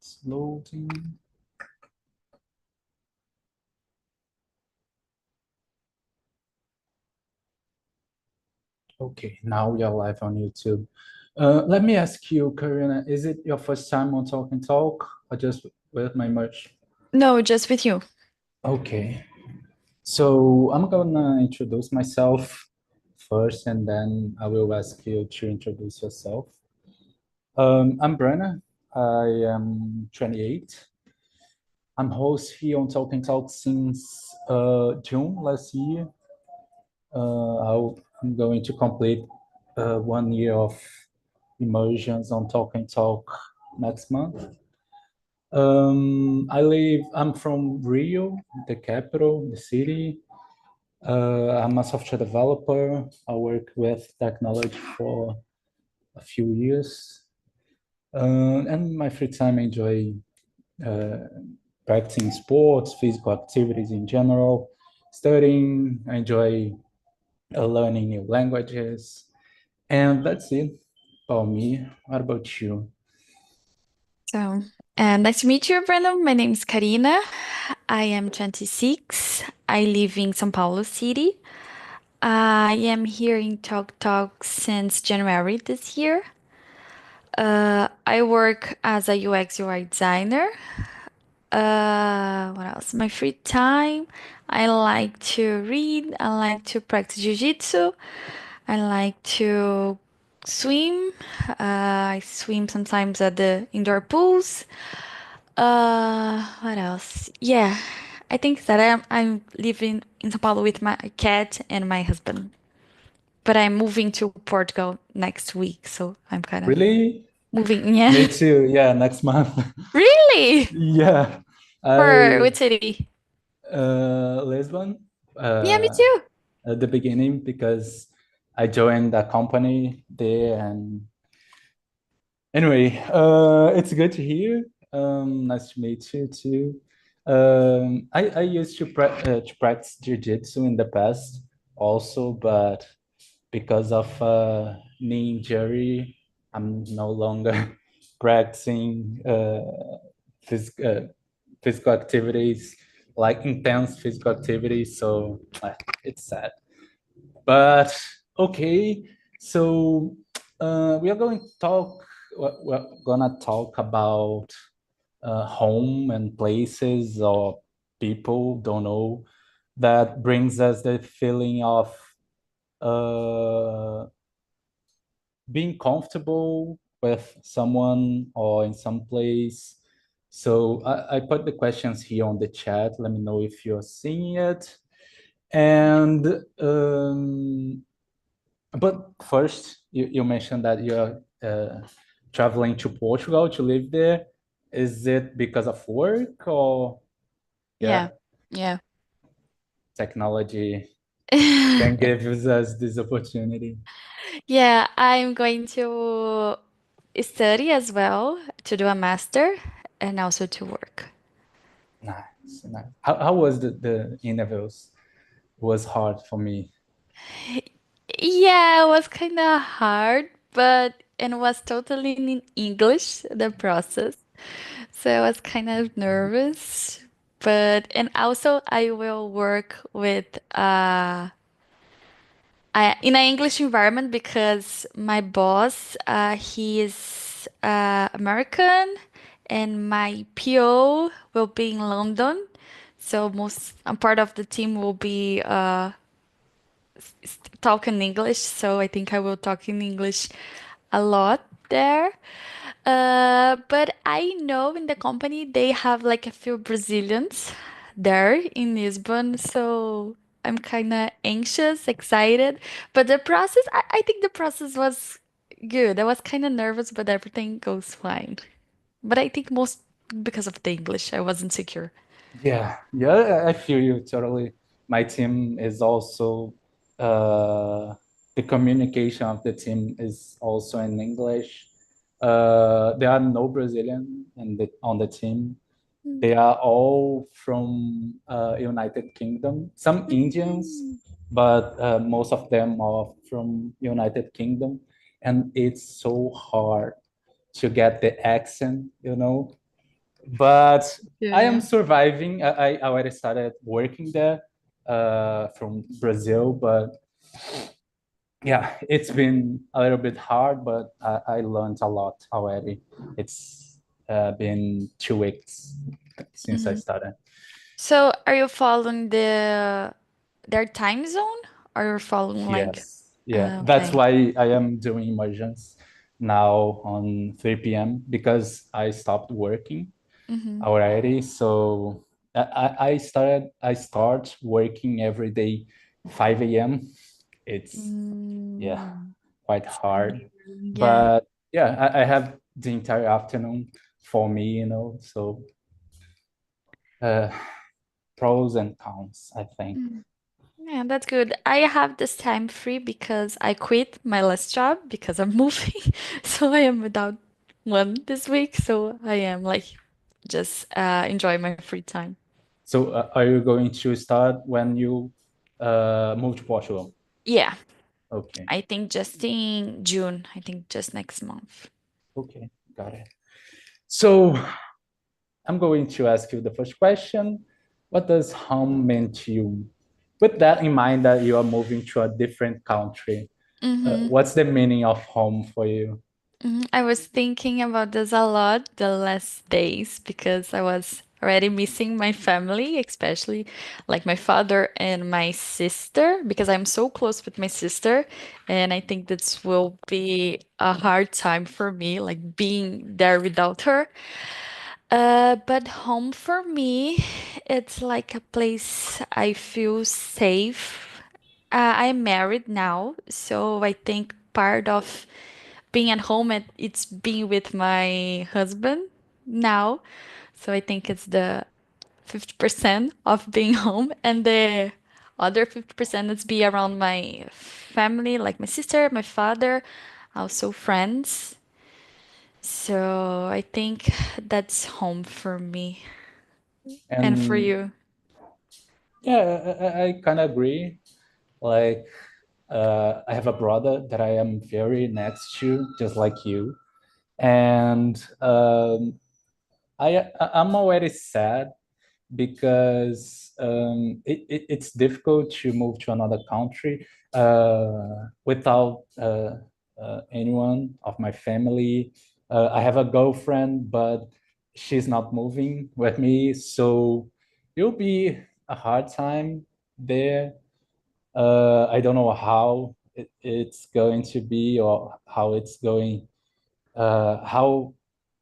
It's loading. Okay, now we are live on YouTube. Let me ask you, Karina, is it your first time on Talk and Talk or just with my merch? No, just with you. Okay, so I'm gonna introduce myself first and then I will ask you to introduce yourself. I'm Brenna, I am 28. I'm host here on Talk and Talk since June last year. I'm going to complete 1 year of immersions on Talk and Talk next month. I'm from Rio, the capital, the city. I'm a software developer. I work with technology for a few years. And my free time, I enjoy practicing sports, physical activities in general, studying. I enjoy learning new languages. And that's it about me. What about you? So, nice to meet you, Brandon. My name is Karina. I am 26. I live in São Paulo City. I am here in Talk Talk since January this year. I work as a UX UI designer. What else? My free time, I like to read. I like to practice jiu-jitsu. I like to swim. I swim sometimes at the indoor pools. What else? Yeah, I think that I'm living in São Paulo with my cat and my husband. But I'm moving to Portugal next week, so I'm kind of Really? moving. Yeah. Me too. Yeah, next month. Really? Yeah. For I which city? Lisbon Yeah, me uh, too. at the beginning because I joined a company there and anyway, it's good to hear. Nice to meet you too. I used to practice jiu-jitsu in the past also, but because of knee injury, I'm no longer practicing physical activities, like intense physical activities. So it's sad. But okay, so we are going to talk. We're gonna talk about home and places or people. Don't know. That brings us the feeling of uh, being comfortable with someone or in some place. So I put the questions here on the chat. Let me know if you're seeing it. And but first, you mentioned that you're traveling to Portugal to live there. Is it because of work or yeah, Yeah. Yeah. technology can give us this opportunity? Yeah, I'm going to study as well to do a master and also to work. Nice, nice. How was the interviews? It was hard for me. Yeah, it was kind of hard, but it was totally in English, the process. So I was kind of nervous, but and also I will work with in an English environment because my boss he is American and my PO will be in London. So most a part of the team will be talking English, so I think I will talk in English a lot there. But I know in the company they have like a few Brazilians there in Lisbon, so I'm kind of anxious, excited. But the process, I think the process was good. I was kind of nervous, but everything goes fine. But I think most because of the English, I wasn't secure. Yeah, yeah, I feel you totally. My team is also the communication of the team is also in English. There are no Brazilian on the team. They are all from United Kingdom. Some Indians, Mm. but most of them are from United Kingdom, and it's so hard to get the accent, you know. but I am Yeah. surviving. I already started working there from Brazil, but yeah, it's been a little bit hard, but I learned a lot already. It's been 2 weeks since I Hmm. started. So are you following their time zone or you're following like Yes, yeah, that's okay. why I am doing immersions now on 3 p.m. because I stopped working Mm-hmm. already. So I start working every day 5 a.m. It's yeah Mm, quite hard, yeah. but yeah, I have the entire afternoon for me, so uh, pros and cons, I think. Mm. Yeah, that's good. I have this time free because I quit my last job because I'm moving. So I am without one this week. So I am like just enjoy my free time. So are you going to start when you move to Portugal? Yeah, Okay, I think just in June. I think just next month. okay, got it. So I'm going to ask you the first question. What does home mean to you? With that in mind that you are moving to a different country, Mm-hmm. what's the meaning of home for you? I was thinking about this a lot the last days because I was already missing my family, especially like my father and my sister, because I'm so close with my sister. And I think this will be a hard time for me, like being there without her. But home for me, it's like a place I feel safe. I'm married now, so I think part of being at home it's being with my husband now. So I think it's the 50% of being home, and the other 50% is be around my family, like my sister, my father, also friends. So I think that's home for me. And for And you? yeah, I kind of agree. Like, I have a brother that I am very next to, just like you. And I'm already sad because it's difficult to move to another country without anyone of my family. I have a girlfriend, but she's not moving with me, so it'll be a hard time there. I don't know how it's going to be or how it's going, how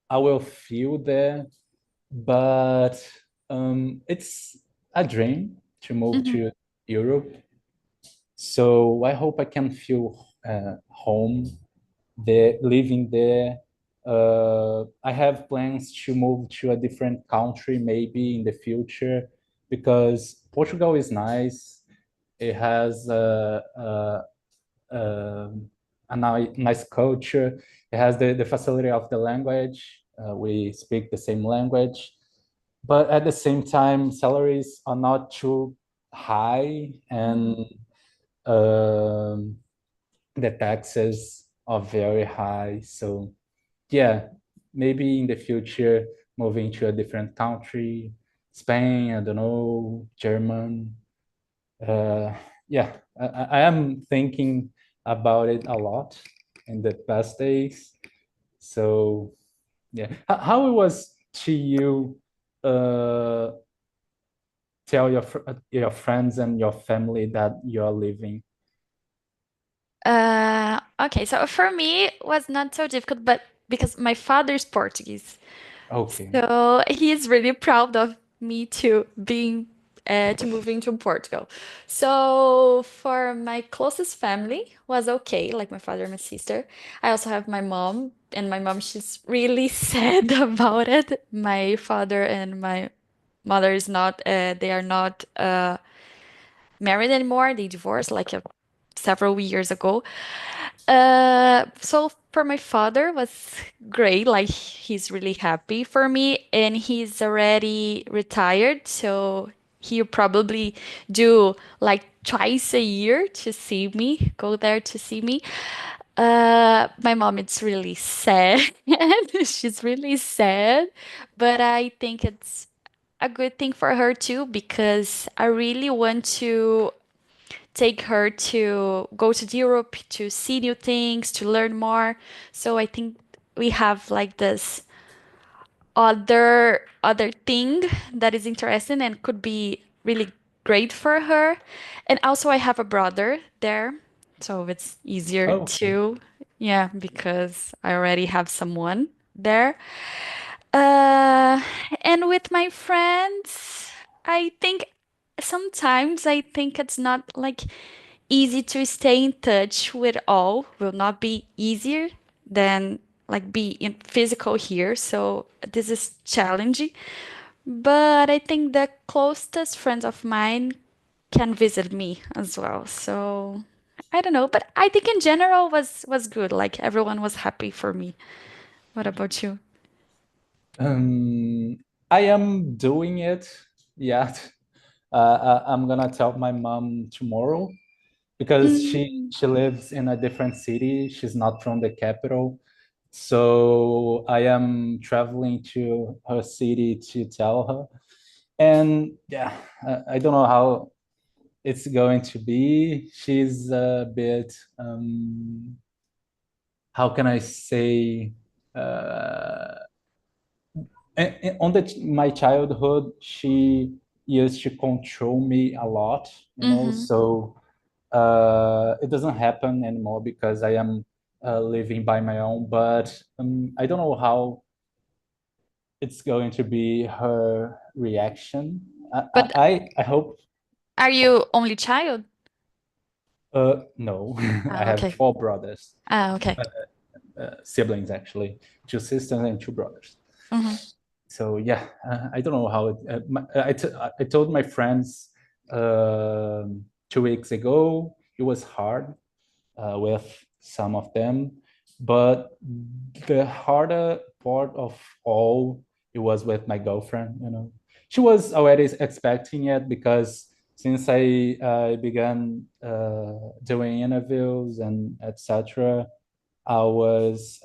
I will feel there, but it's a dream to move Hmm. to Europe. So I hope I can feel home there, living there. I have plans to move to a different country maybe in the future because Portugal is nice. It has a nice culture. It has the facility of the language. We speak the same language, but at the same time, salaries are not too high, and um, the taxes are very high. So, yeah, maybe in the future, moving to a different country, Spain, I don't know, German. Uh, yeah, I am thinking about it a lot in the past days. So, yeah, how it was to you uh, tell your friends and your family that you're leaving? Okay, so for me it was not so difficult, but because my father's Portuguese. Okay. So he's really proud of me to being to moving to Portugal. So for my closest family was okay, like my father and my sister. I also have my mom, and my mom she's really sad about it. My father and my mother is not they are not married anymore. They divorced like several years ago. So for my father was great. Like he's really happy for me, and he's already retired, so he'll probably do like twice a year to see me, go there to see me. My mom, it's really sad. She's really sad, but I think it's a good thing for her too because I really want to take her to go to Europe to see new things, to learn more. So I think we have like this other thing that is interesting and could be really great for her. And also I have a brother there, so it's easier Okay. too. Yeah, because I already have someone there. And with my friends, I think sometimes I think it's not like easy to stay in touch with all. Will not be easier than like be in physical here. So this is challenging. But I think the closest friends of mine can visit me as well. So I don't know, but I think in general was good. Like everyone was happy for me. What about you? Um, I am doing it yet. I'm gonna tell my mom tomorrow because Mm. she lives in a different city. She's not from the capital. So I am traveling to her city to tell her. And yeah, I don't know how it's going to be. She's a bit, how can I say, uh, on my childhood, she used to control me a lot, you know, Mm-hmm. so it doesn't happen anymore because I am living by my own, but I don't know how it's going to be her reaction. But I hope. are you only child? No, I Ah, have okay. four brothers, Ah, okay. siblings actually, two sisters and two brothers. Mm-hmm. So yeah, I don't know how it. I told my friends 2 weeks ago it was hard with some of them, but the harder part of all it was with my girlfriend. You know, she was already expecting it because since I began doing interviews and etc. I was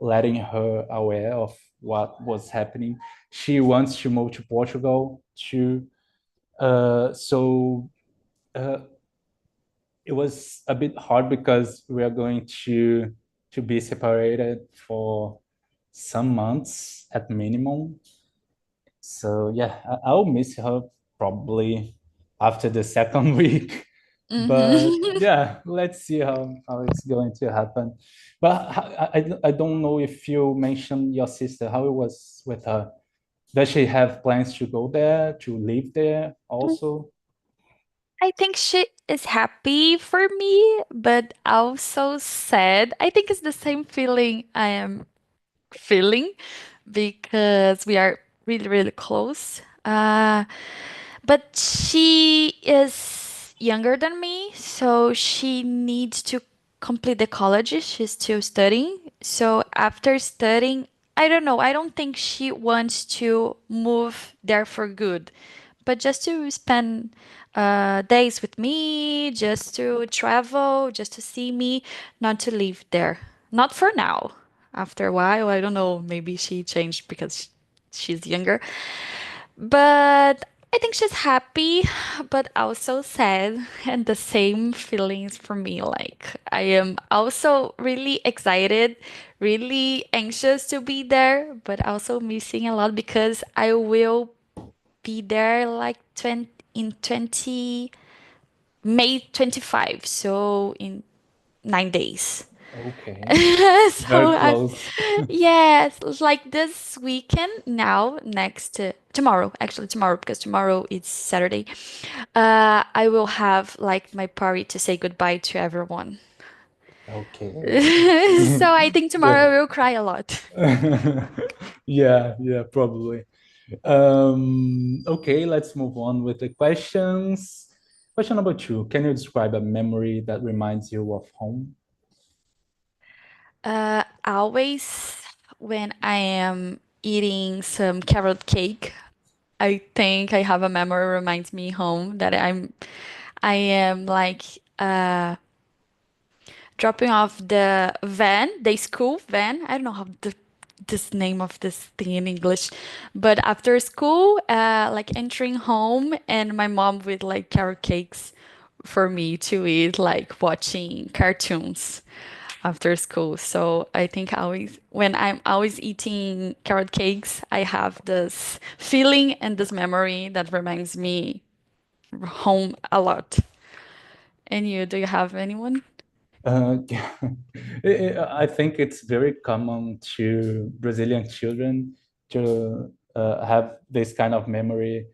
letting her aware of what was happening. She wants to move to Portugal too. So uh, it was a bit hard because we are going to be separated for some months at minimum. So yeah, I'll miss her probably after the second week. But Mm-hmm. yeah, let's see how it's going to happen. But I don't know if you mentioned your sister, how it was with her. Does she have plans to go there, to live there also? I think she is happy for me, but also sad. I think it's the same feeling I am feeling because we are really, really close. But she is younger than me, so she needs to complete the college. She's still studying. So after studying, I don't know. I don't think she wants to move there for good, but just to spend days with me, just to travel, just to see me, not to live there. Not for now. After a while, I don't know. Maybe she changed because she's younger. But I think she's happy, but also sad, and the same feelings for me. Like, I am also really excited, really anxious to be there, but also missing a lot because I will be there like 20, in 20, May 25, so in 9 days. Okay, So very I, close. yes, like this weekend now, next tomorrow, actually tomorrow, because tomorrow it's Saturday. I will have like my party to say goodbye to everyone. Okay. So I think tomorrow Yeah. I will cry a lot. Yeah, yeah, probably. Okay, let's move on with the questions. Question number two. Can you describe a memory that reminds you of home? Always when I am eating some carrot cake, I think I have a memory reminds me home that I am like dropping off the van, the school van. I don't know how this name of this thing in English, but after school, like entering home, and my mom with like carrot cakes for me to eat, like watching cartoons after school. So I think I always, when I'm always eating carrot cakes, I have this feeling and this memory that reminds me home a lot. And you, do you have anyone? Yeah. I think it's very common to Brazilian children to have this kind of memory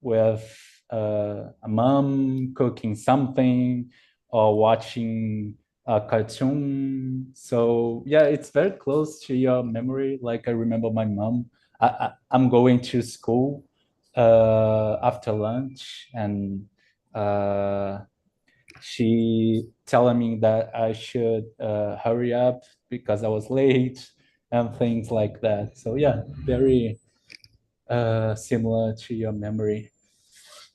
with a mom cooking something or watching a cartoon. So yeah, it's very close to your memory. Like I remember my mom. I'm going to school after lunch and. She telling me that I should hurry up because I was late and things like that. So yeah, very similar to your memory.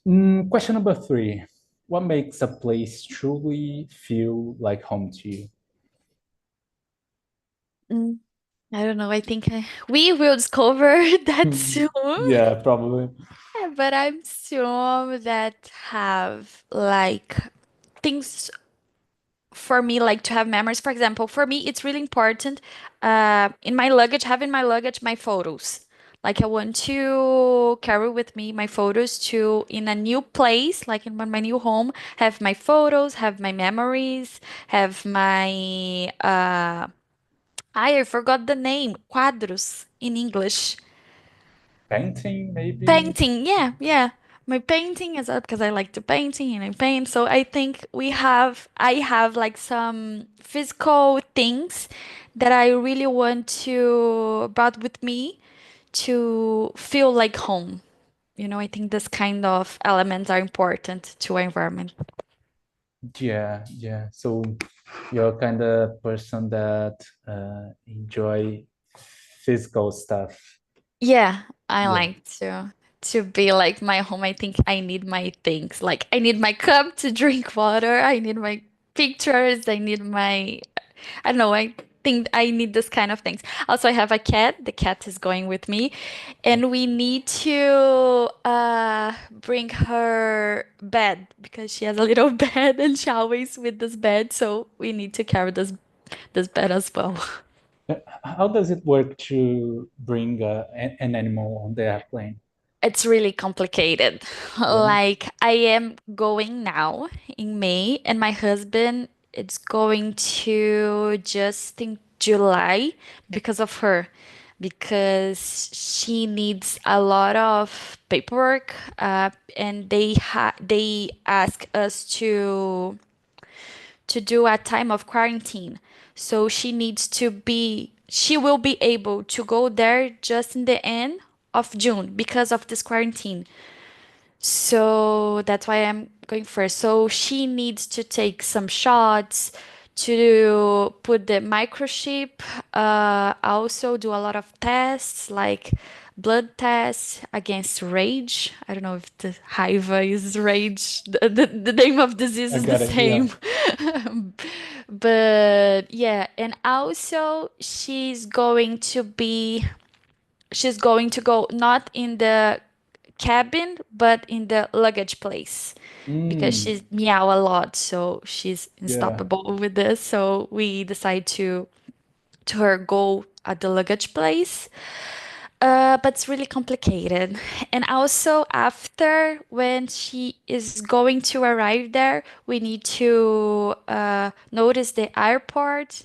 Question number three. What makes a place truly feel like home to you? Mm, I don't know. I think we will discover that soon. Yeah, probably. But I'm sure that have like things for me, like to have memories. For example, for me, it's really important in my luggage, have in my luggage my photos. Like I want to carry with me my photos to in a new place, like in my new home, have my photos, have my memories, have my I forgot the name, quadros in English. Painting, maybe? Painting, yeah, yeah. My painting is up because I like to painting and I paint. So I have like some physical things that I really want to brought with me to feel like home. You know, I think this kind of elements are important to our environment. Yeah, yeah. So you're kind of person that enjoy physical stuff. Yeah, I Yeah. like to be like my home. I think I need my things. Like I need my cup to drink water. I need my pictures. I need my I don't know. I think I need this kind of things. Also, I have a cat. The cat is going with me, and we need to bring her bed because she has a little bed and she always with this bed. So we need to carry this bed as well. How does it work to bring an animal on the airplane? It's really complicated. Yeah. Like I am going now in May, and my husband it's going to just in July because of her, because she needs a lot of paperwork, and they ask us to do a time of quarantine. So she will be able to go there just in the end of June because of this quarantine. So that's why I'm going first. So she needs to take some shots to put the microchip, also do a lot of tests like blood tests against rage. I don't know if the HIV is rage. The name of disease I is the got it. Yeah. same. But yeah, and also she's going to go not in the cabin, but in the luggage place because Mm, she's meow a lot, so she's yeah. unstoppable with this. So we decide to her go at the luggage place. But it's really complicated. And also after when she is going to arrive there, we need to notice the airport,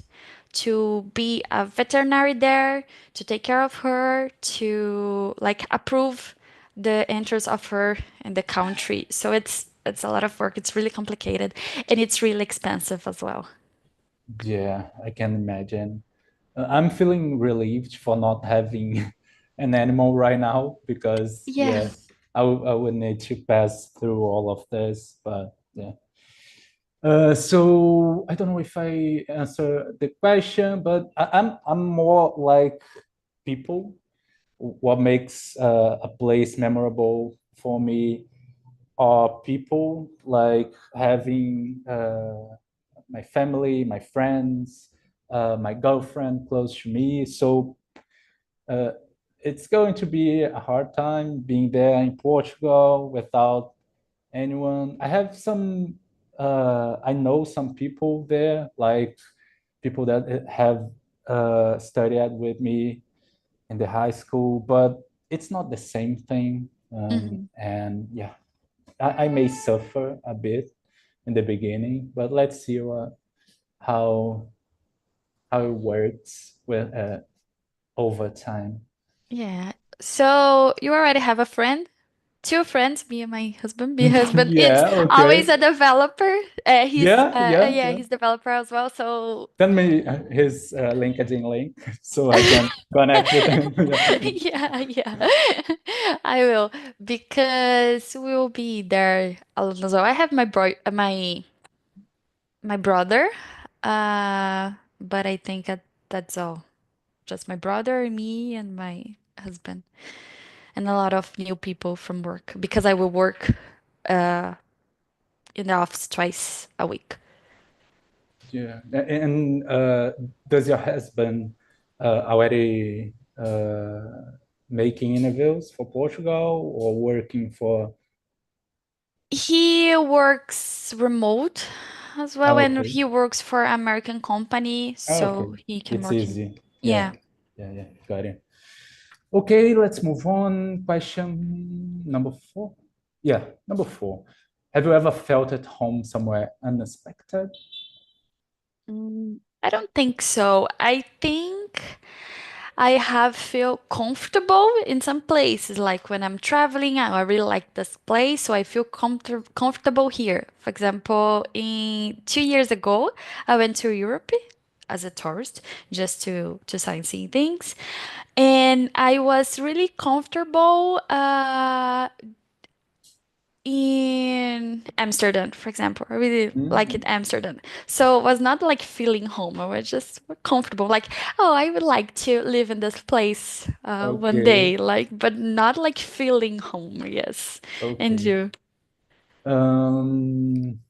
to be a veterinary there, to take care of her, to like approve the entrance of her in the country. So it's a lot of work. It's really complicated and it's really expensive as well. Yeah, I can imagine. I'm feeling relieved for not having an animal right now because, Yeah. yeah, I would need to pass through all of this. But yeah. So I don't know if I answer the question, but I'm more like people. What makes a place memorable for me are people like having my family, my friends, my girlfriend close to me. So uh, it's going to be a hard time being there in Portugal without anyone. I have some, I know some people there, like people that have studied with me in the high school, but it's not the same thing. Mhm. And yeah, I may suffer a bit in the beginning, but let's see how how it works with over time. Yeah. So you already have a friend? Two friends, me and my husband. My husband, it's Yeah, always okay. a developer. Yeah, yeah, Yeah, yeah. he's developer as well. So Send me his LinkedIn link so I can connect with him. Yeah. yeah, yeah, I will because we will be there alone as well. I have my brother, but I think that's all. Just my brother, me, and my husband, and a lot of new people from work because I will work uh in the office twice a week. Yeah. And does your husband already making interviews for Portugal or working for? He works remote as well, Oh, and okay. he works for an American company, Oh, okay. so he can It's work in. easy. Yeah. Yeah. Yeah. Yeah. Got it. Okay, let's move on. Question number four. Yeah, number four. Have you ever felt at home somewhere unexpected? I don't think so. I think I have feel comfortable in some places, like when I'm traveling, I really like this place, so I feel comfortable here. For example, in 2 years ago, I went to Europe as a tourist just to sightsee things, and I was really comfortable in Amsterdam, for example. I really like it Mhm. Amsterdam. So it was not like feeling home. I was just comfortable. Like, oh, I would like to live in this place one Okay, day. Like, but not like feeling home. Yes. And okay. you? Um,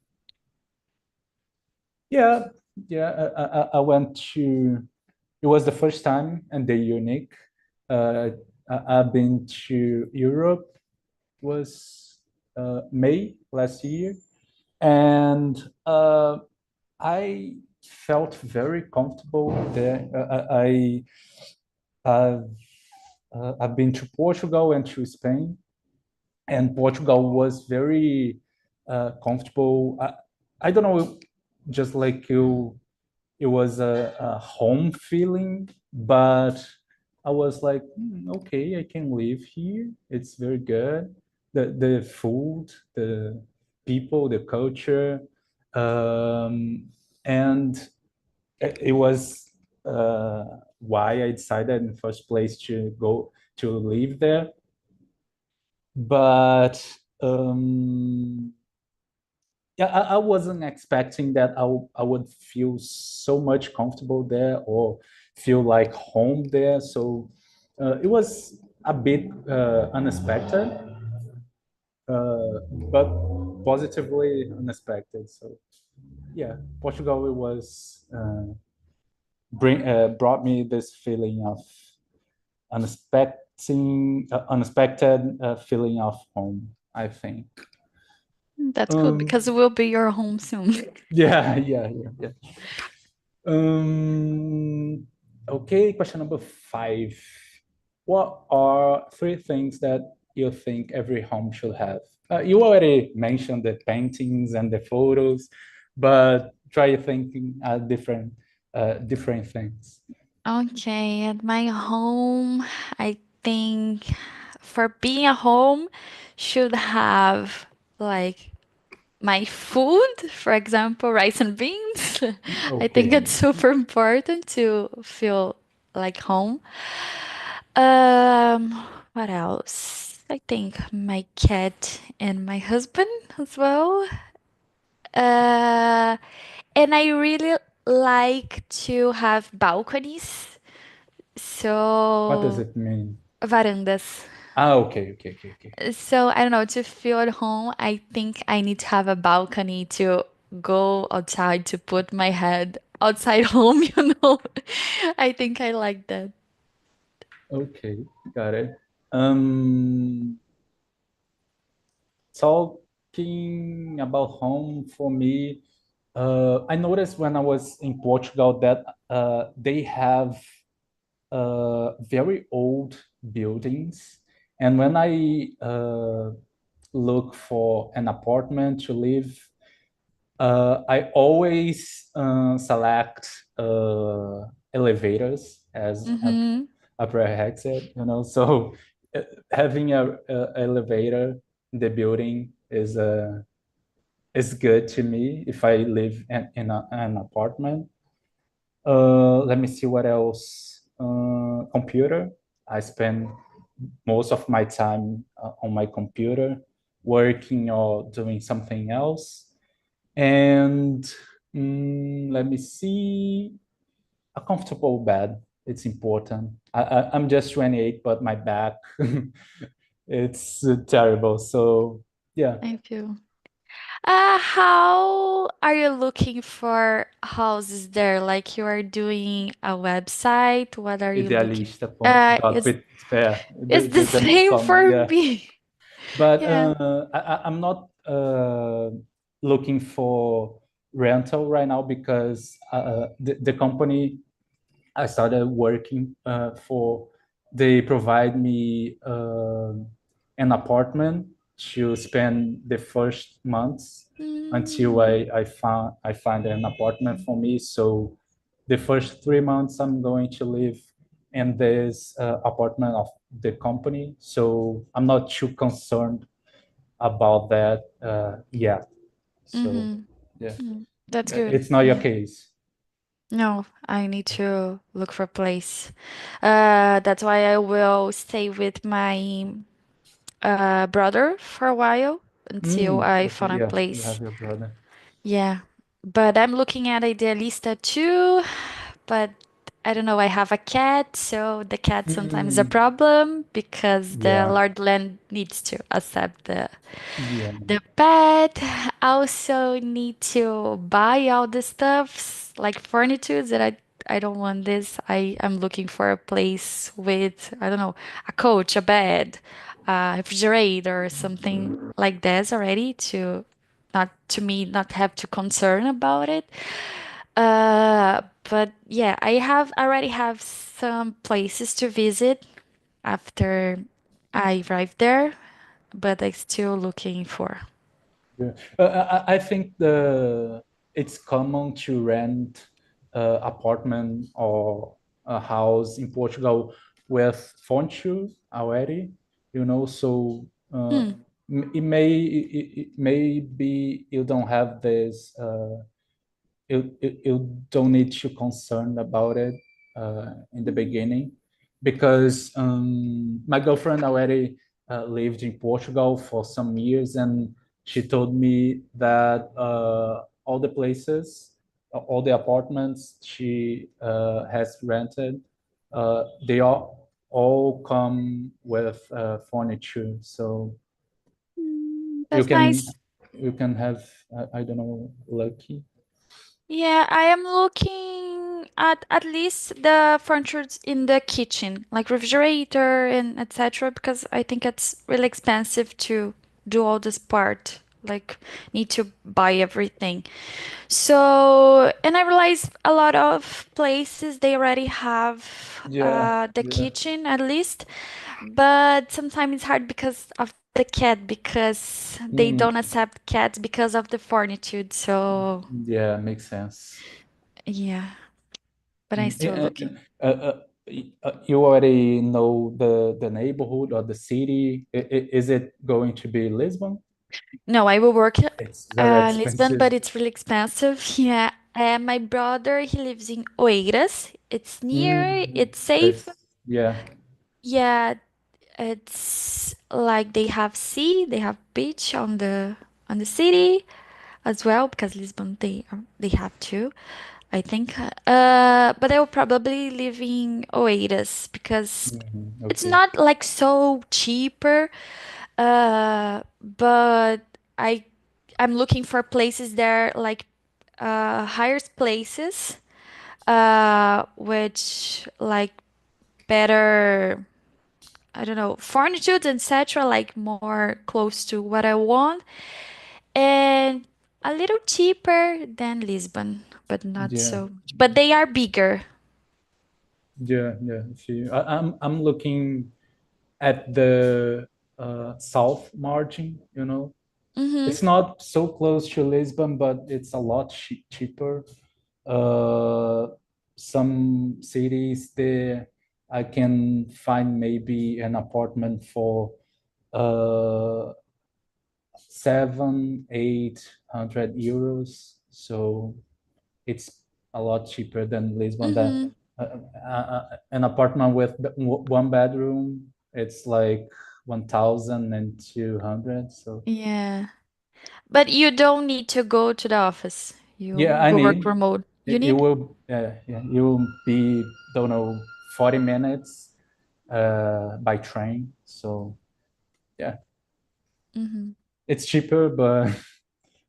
yeah, yeah. I went to. It was the first time and the unique. Uh, I've been to Europe. Was May last year, and I felt very comfortable there. I've, I've been to Portugal and to Spain, and Portugal was very comfortable. I don't know, just like you, it was a home feeling, but I was like, okay, I can live here. It's very good. The food, the people, the culture, um, and it was why I decided in the first place to go to live there. But yeah, I wasn't expecting that I would feel so much comfortable there or feel like home there. So it was a bit unexpected, but positively unexpected. So yeah, Portugal it was brought me this feeling of unexpected feeling of home, I think. That's good because it Um, will be your home soon. yeah, yeah, yeah, yeah. Um, okay, question number five. What are three things that you think every home should have? You already mentioned the paintings and the photos, but try thinking different things. Okay, at my home, I think for being a home should have like my food, for example, rice and beans. I think it's Okay. super important to feel like home. What else? I think my cat and my husband as well. Uh, and I really like to have balconies. What does So, it mean? varandas. Ah, okay, okay. So, I don't know, to feel at home, I think I need to have a balcony to go outside to put my head outside home, you know. I think I like that. Okay, got it. Um, Talking about home for me, I noticed when I was in Portugal that they have very old buildings, and when I look for an apartment to live, I always select elevators as Mm-hmm. a prerequisite, So having a elevator in the building is good to me if I live in an apartment. Let me see what else. Computer. I spend most of my time on my computer, working or doing something else. And let me see, a comfortable bed. It's important. I'm just 28, but my back, it's terrible. So yeah, I feel. How are you looking for houses there? Like you are doing a website? What are you looking? It's idealista.pt. Yeah, it's the the most same common. for Yeah, me. but Yeah. I'm not looking for rental right now because the company I started working for, they provide me an apartment to spend the first months until Mm, I find an apartment for me. So the first 3 months I'm going to live in this apartment of the company. So I'm not too concerned about that yet. So mm-hmm. yeah, That's good. it's not your Yeah. case. No, I need to look for a place. That's why I will stay with my brother for a while until I Okay, found a yeah, you place. have your brother. Yeah. But I'm looking at Idealista too, but I don't know, I have a cat, so the cat sometimes is a Mm, problem because the yeah, Lord Land needs to accept yeah, the pet. I also need to buy all the stuffs like furniture that I don't want this. I'm looking for a place with, I don't know, a couch, a bed, a refrigerator or something like this already to not to me not have to concern about it. But yeah, I already have some places to visit after I arrived there, but I'm still looking for. yeah. I think it's common to rent apartment or a house in Portugal with furniture already, So Hmm. it may be you don't have this. You don't need to concern about it in the beginning because my girlfriend already lived in Portugal for some years, and she told me that all the places, all the apartments she has rented, they all come with furniture, so you That's can nice. you can have I don't know, lucky. Yeah, I am looking at least the furniture in the kitchen, like refrigerator and etc. Because I think it's really expensive to do all this part. Like, need to buy everything. So, and I realize a lot of places they already have Yeah, the yeah. kitchen at least, but sometimes it's hard because of the cat because they Mm, don't accept cats because of the furniture. So, yeah, makes sense. yeah, but I'm Mm, still looking. you already know the neighborhood or the city. Is it going to be Lisbon? No, I will work It's very in Lisbon, but expensive. it's really expensive. Yeah, my brother he lives in Oeiras. It's near. It's safe. It's yeah. Yeah, it's like they have sea, they have beach on the city as well because Lisbon they have too, I think. But I will probably live in Oeiras because it's Okay. not like so cheaper. But I I'm looking for places there, like higher places, which like better, I don't know, furniture, etc., like more close to what I want, and a little cheaper than Lisbon, but not Yeah, so. But they are bigger. yeah, yeah. See, I'm looking at the south margin, you know. Mm-hmm. It's not so close to Lisbon, but it's a lot cheaper. Uh, some cities there, I can find maybe an apartment for uh, 700-800 euros. So it's a lot cheaper than Lisbon. That Mm-hmm. an apartment with one bedroom, it's like 1,200. So Yeah. But you don't need to go to the office. yeah, You I will work need remote. You it need? will yeah, you will be, don't know, 40 minutes by train. So yeah, Mm-hmm. it's cheaper, but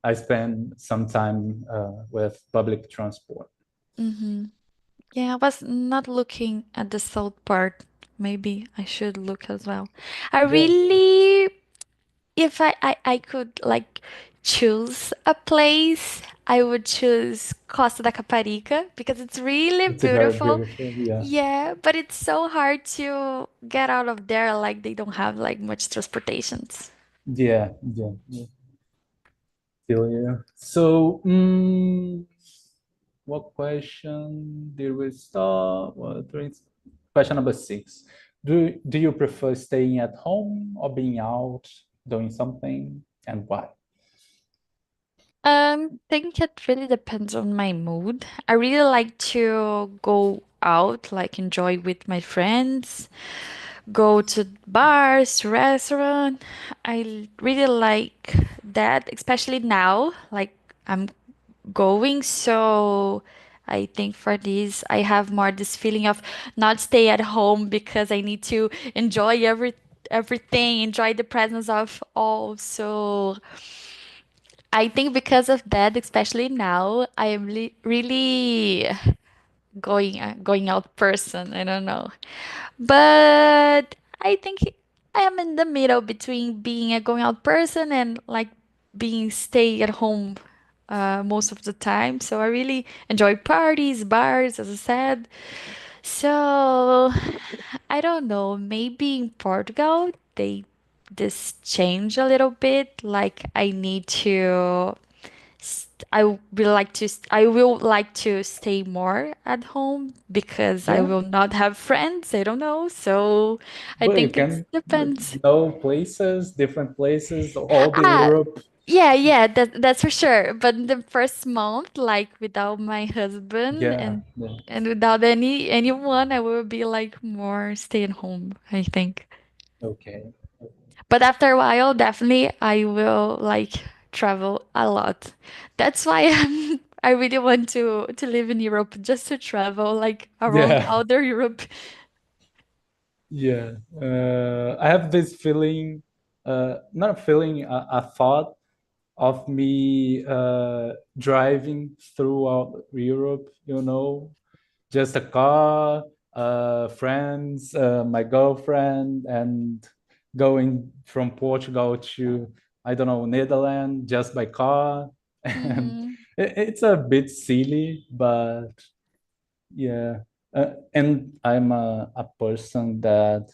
I spend some time with public transport. Mm-hmm. Yeah, I was not looking at the south part. Maybe I should look as well. I Yeah, really, if I could like choose a place, I would choose Costa da Caparica because it's really it's a very beautiful. beautiful. Yeah, Yeah, but it's so hard to get out of there. Like they don't have like much transportations. yeah. Feel you. So, what question did we start? Question number 6. Do you prefer staying at home or being out doing something, and why? Think it really depends on my mood. I really like to go out, like enjoy with my friends, go to bars, to restaurant. Really like that, especially now, like I'm going, so I think for this I have more this feeling of not stay at home because I need to enjoy everything, enjoy the presence of all. So I think because of that, especially now, I am really going out person. I don't know, but I think I am in the middle between being a going out person and like being stay at home most of the time. So I really enjoy parties, bars, as I said. So I don't know. Maybe in Portugal they this change a little bit. Like I need to I will like to stay more at home because I Yeah, will not have friends. I don't know. So I but you think it can depends. know places, different places, all the Ah, Europe. yeah, that's for sure. But the first month, like without my husband Yeah, yeah. and without anyone, I will be like more stay at home, I think. Okay. But after a while, definitely I will like travel a lot. That's why I really want to live in Europe just to travel like around Yeah, outer Europe. yeah. I have this feeling, not a feeling, a thought of me driving throughout Europe, you know, just a car, friends, my girlfriend, and going from Portugal to, I don't know, Netherlands just by car. And Mm-hmm. it's a bit silly, but yeah. And I'm a person that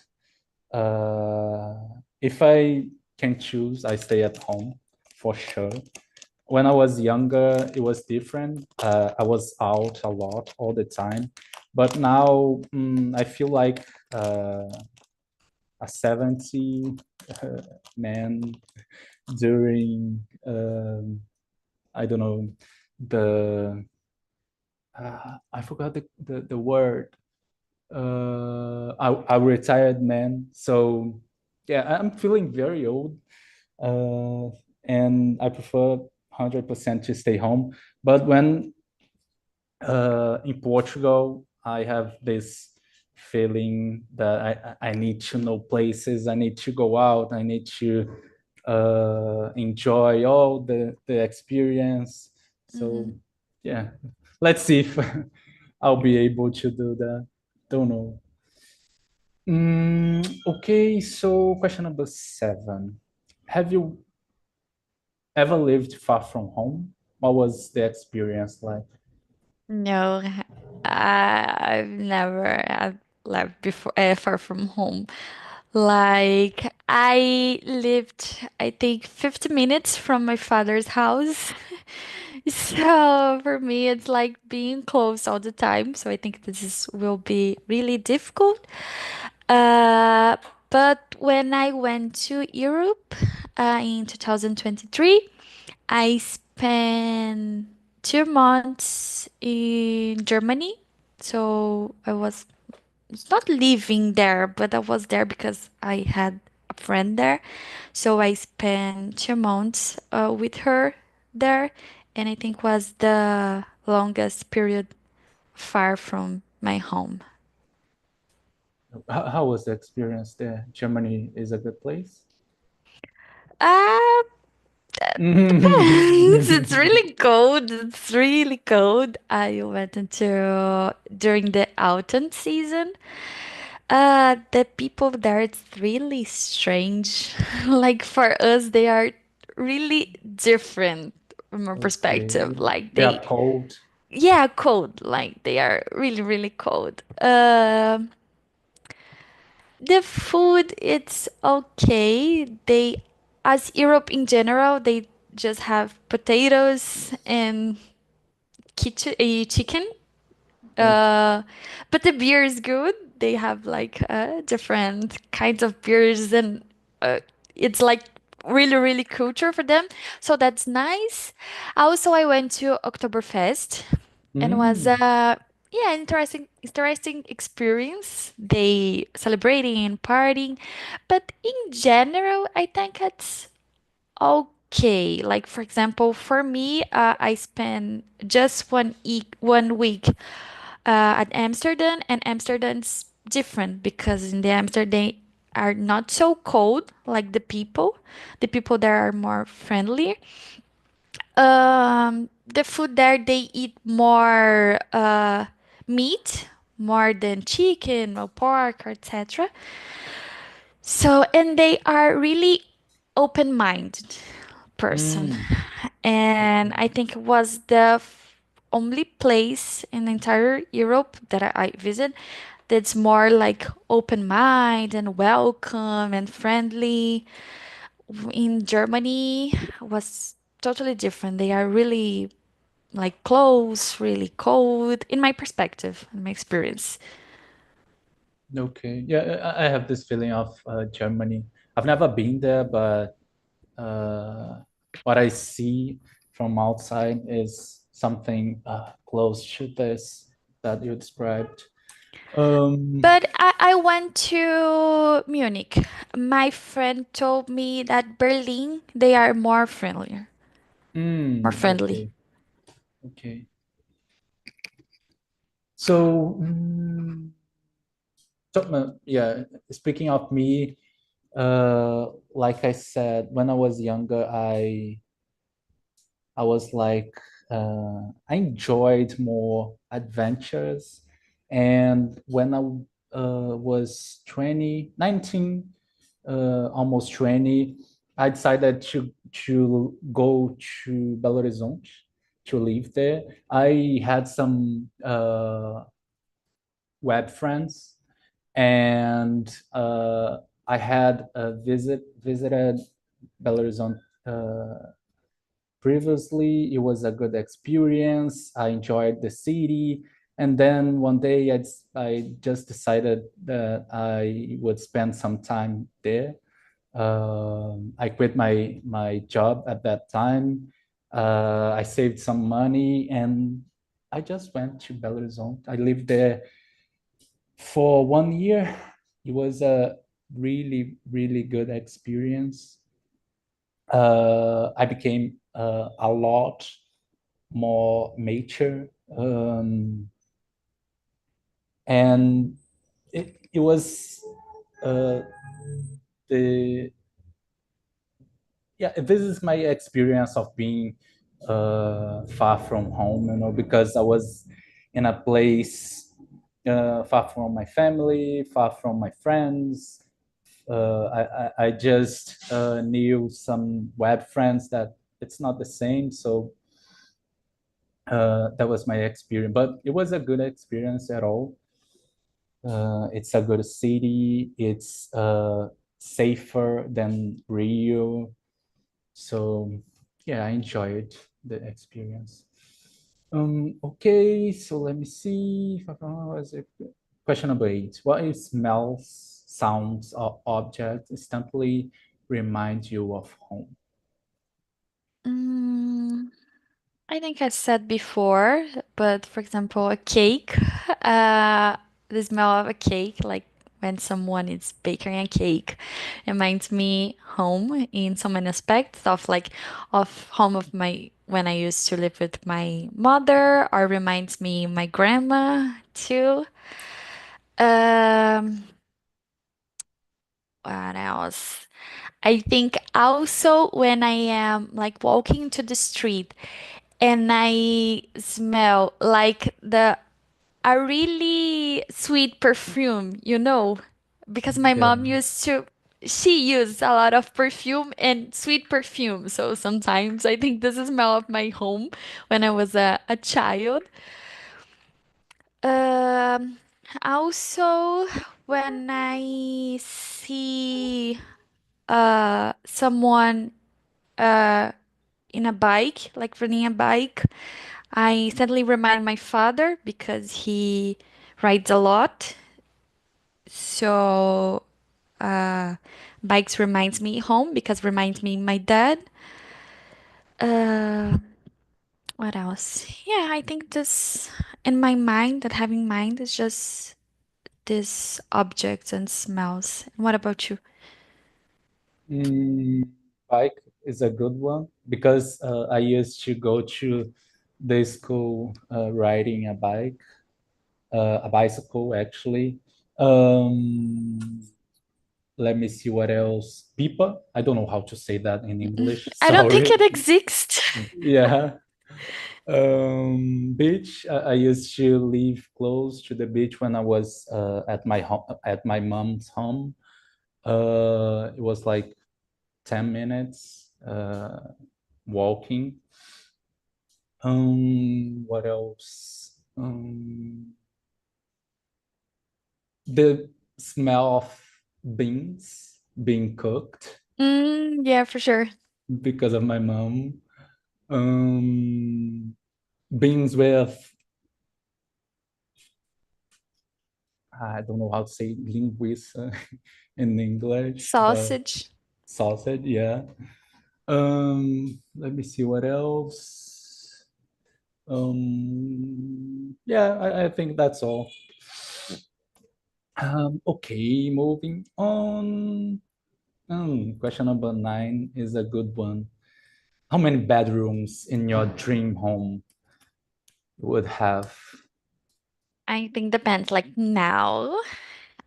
if I can choose, I stay at home for sure. When I was younger, it was different. I was out a lot all the time, but now I feel like a 70 uh, man during I don't know, the I forgot the word. A retired man. So yeah, I'm feeling very old, uh, and I prefer 100% to stay home. But when in Portugal, I have this feeling that I need to know places, I need to go out, I need to enjoy all the experience. So Mhm. yeah, let's see if I'll be able to do that. Don't know. Okay, so question number 7. Have you ever lived far from home? What was the experience like? No, I've never had left before far from home. Like I lived, I think 50 minutes from my father's house. So for me, it's like being close all the time. So I think will be really difficult. Uh, but when I went to Europe in 2023, I spent 2 months in Germany. So I was it's not living there, but I was there because I had a friend there. So I spent 2 months with her there, and I think was the longest period far from my home. How was the experience there? Germany is a good place? Uh, depends. It's really cold. It's really cold. I went into during the autumn season. The people there, it's really strange. Like for us, they are really different from our perspective. Okay. They are cold. Yeah, cold. Like they are really, really cold. The food, it's okay. As Europe in general, they just have potatoes and chicken. Okay. Uh, but the beer is good. They have like different kinds of beers, and uh, it's like really, really culture for them. So that's nice. Also, I went to Oktoberfest and was Mm, yeah, interesting experience. They celebrating and partying, but in general, I think it's okay. Like for example, for me, I spent just 1 week at Amsterdam, and Amsterdam's different because in the Amsterdam are not so cold like the people. The people there are more friendly. The food there they eat more meat, more than chicken or pork or etc. So, and they are really open-minded person. mm, And okay. I think it was the only place in the entire Europe that I visit that's more like open mind and welcome and friendly. In Germany was totally different. They are really like close, really cold, in my perspective, in my experience. Okay. Yeah, I have this feeling of Germany. I've never been there, but what I see from outside is something close to this that you described. Um, But I went to Munich. My friend told me that Berlin, they are more friendlier, more friendly. okay, okay. So, yeah, speaking of me, like I said, when I was younger, I was like, I enjoyed more adventures. And when I was 20, 19, almost 20, I decided to go to Belo Horizonte to live there. I had some web friends, and I had visited Belo Horizonte previously. It was a good experience. I enjoyed the city. And then one day I just decided that I would spend some time there. I quit my job at that time. I saved some money and I just went to Belo Horizonte. I lived there for 1 year. It was a really, really good experience. I became a lot more mature, and it was uh, the yeah, this is my experience of being far from home, because I was in a place far from my family, far from my friends. I just knew some web friends that it's not the same. So that was my experience, but it was a good experience at all. It's a good city. It's safer than Rio. So yeah, I enjoyed the experience. Okay, so let me see. Was it question number 8? What is smells, sounds, or objects instantly remind you of home? Mm, I think I said before, but for example, a cake, uh, the smell of a cake, like when someone is baking a cake, reminds me home in so many aspects of home of my when I used to live with my mother, or reminds me my grandma too. Um, what else? I think also when I am like walking to the street and I smell like the a really sweet perfume, because my Yeah. mom she used a lot of perfume and sweet perfume. So sometimes I think this is smell of my home when I was a child. Um, Also when I see someone uh in a bike, like running a bike, I suddenly remind my father because he rides a lot. So, uh, bikes reminds me home because reminds me my dad. Uh, what else? Yeah, I think this in my mind, that having mind is just these objects and smells. What about you? Mm, Bike is a good one because I used to go to the school riding a bicycle actually. Um, Let me see what else. Pipa. I don't know how to say that in English. I don't think Sorry. it exists. Yeah. Beach. I used to live close to the beach when I was at my home, at my mom's home. It was like 10 minutes walking. What else? The smell of beans being cooked Yeah, for sure. because of my mom. Um, Beans with, I don't know how to say linguiça in English, but Sausage. sausage, yeah. Let me see what else. Yeah, I think that's all. Okay, moving on. Question number 9 is a good one. How many bedrooms in your dream home you would have? I think depends. Like now,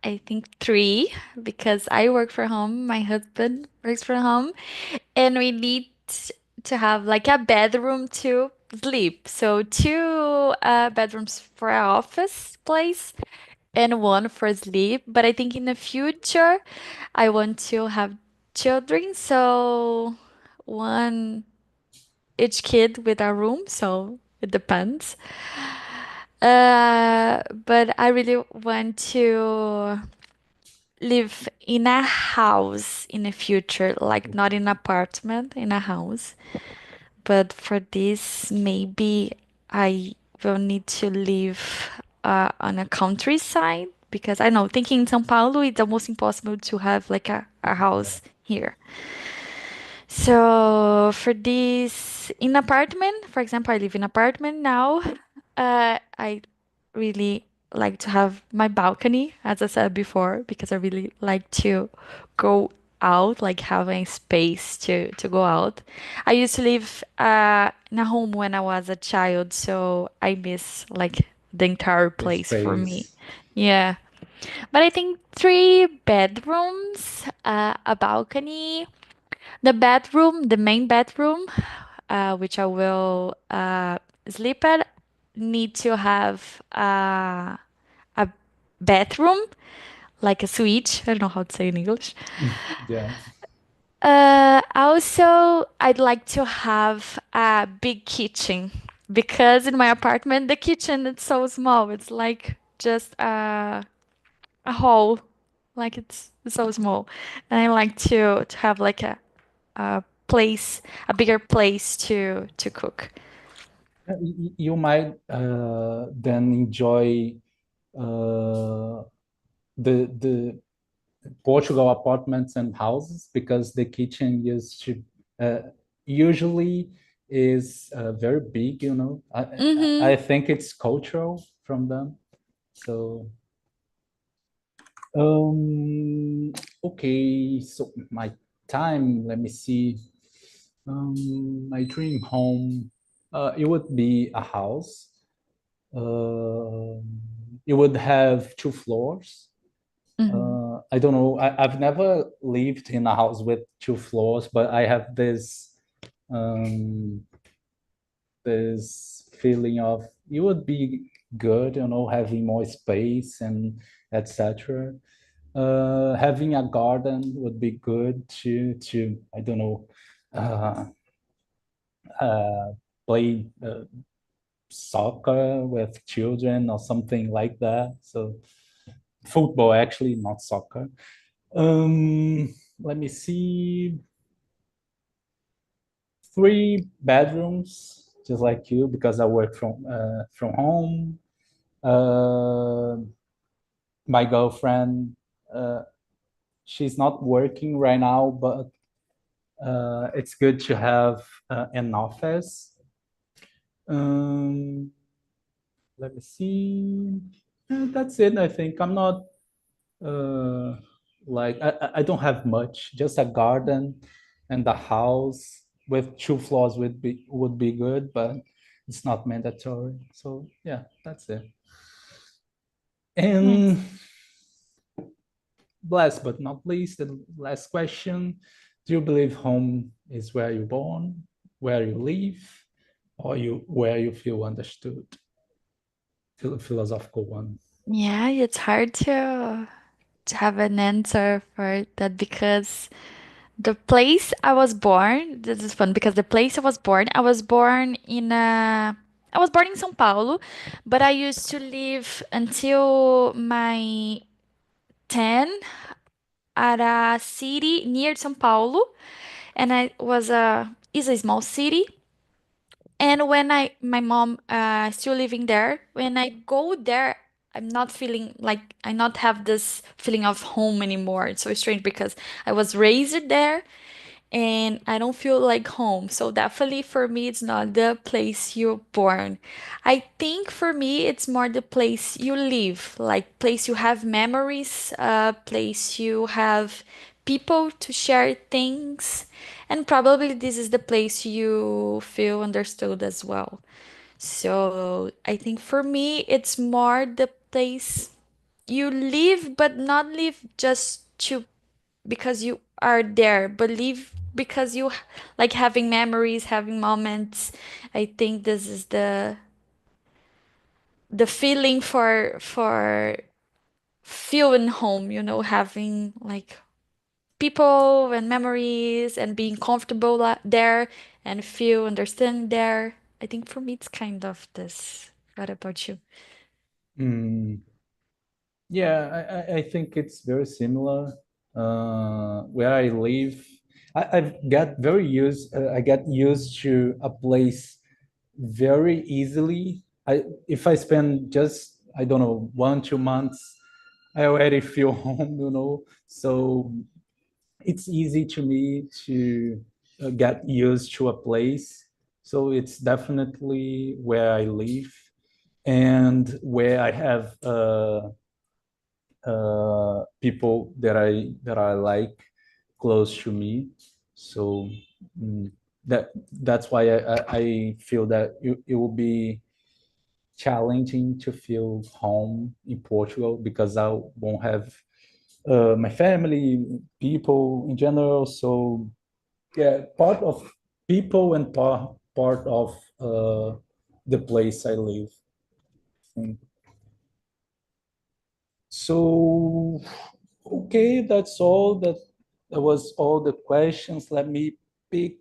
I think three because I work from home, my husband works from home, and we need to have like a bedroom to sleep. So two bedrooms for our office place and one for sleep. But I think in the future, I want to have children, so one each kid with a room. So it depends. But I really want to live in a house in the future, like not in an apartment, in a house. But for this, maybe I will need to live on a countryside because I know, thinking in São Paulo, it's almost impossible to have like a house here. So for this, in apartment, for example, I live in apartment now. I really like to have my balcony, as I said before, because I really like to go out, like having space to go out. I used to live in a home when I was a child, so I miss like the entire The place for me. space. Yeah. But I think three bedrooms, a balcony, The bedroom, the main bedroom, which I will sleep at, need to have a bathroom, like a switch. I don't know how to say in English. Yeah. Also, I'd like to have a big kitchen because in my apartment, the kitchen is so small. It's like just a hole, like it's so small. And I like to have like a place, a bigger place to cook. You might then enjoy uh, the Portugal apartments and houses because the kitchen used to uh, usually is very big. You know, I Mm-hmm. think it's cultural from them. So okay, so my time. Let me see. My dream home. It would be a house. It would have two floors. Mm-hmm. I don't know. I've never lived in a house with two floors, but I have um, this feeling of it would be good, you know, having more space and etc. Having a garden would be good to I don't know, uh, uh, play soccer with children or something like that. So football actually, not soccer. Let me see. Three bedrooms, just like you, because I work from home. Uh, my girlfriend, uh, she's not working right now, but it's good to have an office. Um, Let me see. That's it. I think I'm not uh, like I don't have much. Just a garden and a house with two floors would be good, but it's not mandatory. So yeah, that's it. Nice. And last but not least, the last question: do you believe home is where you're born, where you live, or you where you feel understood? Philosophical one. Yeah, it's hard to have an answer for that because the place I was born, this is fun because the place I was born in I was born in São Paulo, but I used to live until my 10 at a city near São Paulo, and I was a is a small city. And when my mom still living there, when I go there, I'm not feeling like I not have this feeling of home anymore. It's so strange because I was raised there and I don't feel like home. So definitely for me, it's not the place you're born. I think for me, it's more the place you live, like place you have memories, place you have people to share things, and probably this is the place you feel understood as well. So I think for me, it's more the place you live, but not live just to because you are there, but live because you like having memories, having moments. I think this is the feeling for feeling home, having like people and memories and being comfortable there and feel understand there. I think for me it's kind of this. What about you? Mm, yeah, I think it's very similar. Where I live, I get used to a place very easily. If I spend just, I don't know, 1 2 months, I already feel home, you know. So it's easy to me to get used to a place. So it's definitely where I live and where I have people that I like close to me. So mm, that's why I feel that it will be challenging to feel home in Portugal because I won't have my family, people in general. So yeah, part of people and part of the place I live. I think. So, okay, that's all. That was all the questions. Let me pick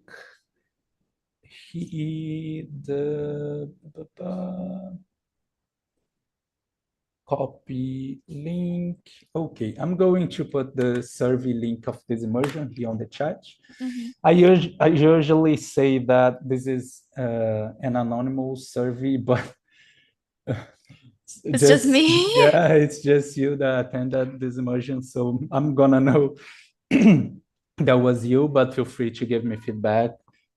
the copy link. Okay, I'm going to put the survey link of this immersion here on the chat. Mhm. I usually say that this is an anonymous survey, but It's just just me. yeah, it's just you that attended this immersion, so I'm gonna know that was you, but feel free to give me feedback.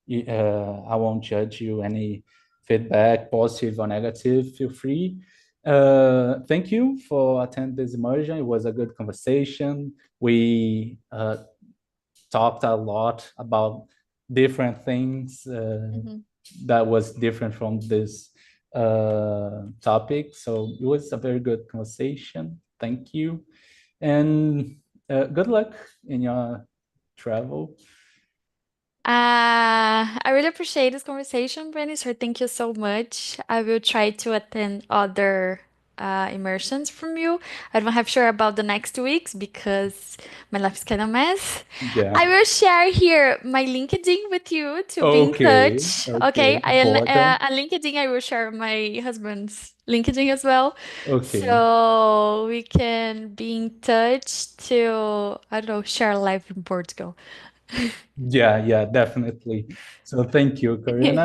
I won't judge you. Any feedback, positive or negative, feel free. Thank you for attending this immersion. It was a good conversation. We talked a lot about different things Mhm. that was different from this topic. So it was a very good conversation. Thank you. And good luck in your travel. I really appreciate this conversation, Brandy. So thank you so much. I will try to attend other immersions from you. I don't have sure about the next weeks because my life is kind of mess. I Yeah. will share here my LinkedIn with you to be in Okay. touch. Okay, Okay. Important. on LinkedIn I will share my husband's LinkedIn as well, Okay. so we can be in touch to I don't know share life in Portugal. Yeah, yeah, definitely. So thank you, Karina.